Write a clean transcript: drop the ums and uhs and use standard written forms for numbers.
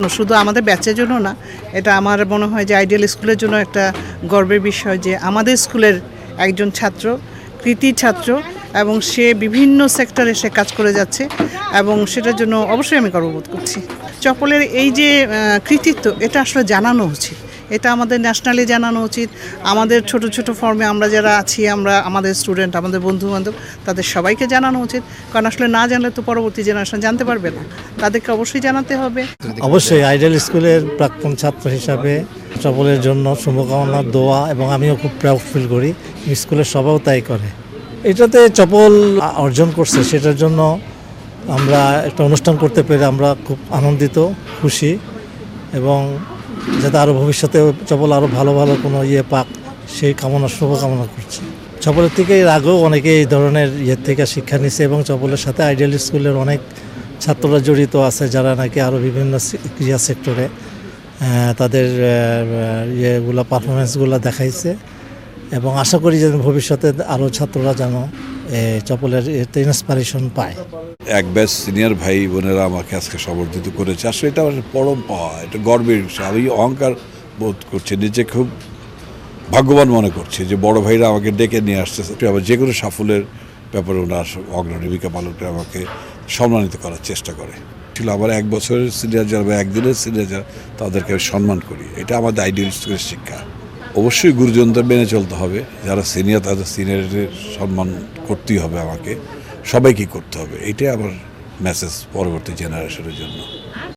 শুধু আমাদের ব্যাচের জন্য না, এটা আমার মনে হয় যে আইডিয়াল স্কুলের জন্য একটা গর্বের বিষয় যে আমাদের স্কুলের একজন ছাত্র, কৃতি ছাত্র, এবং সে বিভিন্ন সেক্টরে সে কাজ করে যাচ্ছে এবং সেটার জন্য অবশ্যই আমি গর্ববোধ করছি। চপলের এই যে কৃতিত্ব, এটা আসলে জানানো উচিত, এটা আমাদের ন্যাশনালি জানানো উচিত। আমাদের ছোট ছোট ফর্মে আমরা যারা আছি, আমরা আমাদের স্টুডেন্ট, আমাদের বন্ধুবান্ধব, তাদের সবাইকে জানানো উচিত, কারণ আসলে না জানলে তো পরবর্তী জেনারেশন জানতে পারবে না, তাদেরকে অবশ্যই জানাতে হবে। অবশ্যই আইডিয়াল স্কুলের প্রাক্তন ছাত্র হিসাবে চপলের জন্য শুভকামনা, দোয়া, এবং আমিও খুব প্রাউড ফিল করি, স্কুলের সবাইও তাই করে। এটাতে চপল অর্জন করছে, সেটার জন্য আমরা একটা অনুষ্ঠান করতে পেরে আমরা খুব আনন্দিত, খুশি, এবং যাতে আরও ভবিষ্যতে চপল আরও ভালো ভালো কোনো পাক, সেই শুভকামনা করছি। চপলের থেকে এর আগেও অনেকে এই ধরনের থেকে শিক্ষা নিছে এবং চপলের সাথে আইডিয়াল স্কুলের অনেক ছাত্ররা জড়িত আছে, যারা নাকি আরও বিভিন্ন ক্রিয়া সেক্টরে তাদের পারফরমেন্সগুলো দেখাইছে, এবং আশা করি যে ভবিষ্যতে আরও ছাত্ররা যেন চপলের ইন্সপিরেশন পায়। এক ব্যাচ সিনিয়র ভাই বোনেরা আমাকে আজকে সমর্থিত করেছে, আসলে এটা আমার পরম পাওয়া, এটা গর্বের বিষয়। আমি অহংকার বোধ করছি, নিজে খুব ভাগ্যবান মনে করছি যে বড় ভাইরা আমাকে ডেকে নিয়ে আসতেছে। আবার যে কোনো সাফল্যের ব্যাপারে ওনার অগ্রণী ভূমিকা পালন করে আমাকে সম্মানিত করার চেষ্টা করে। ছিল আবার এক বছরের সিনিয়র যারা বা একদিনের সিনিয়র যারা, তাদেরকে আমি সম্মান করি। এটা আমাদের আইডিয়াল স্কুলের শিক্ষা। অবশ্যই গুরুজনদের মেনে চলতে হবে, যারা সিনিয়র তাদের সিনিয়রের সম্মান করতেই হবে, আমাকে সবাইকে করতে হবে। এটাই আমার মেসেজ পরবর্তী জেনারেশনের জন্য।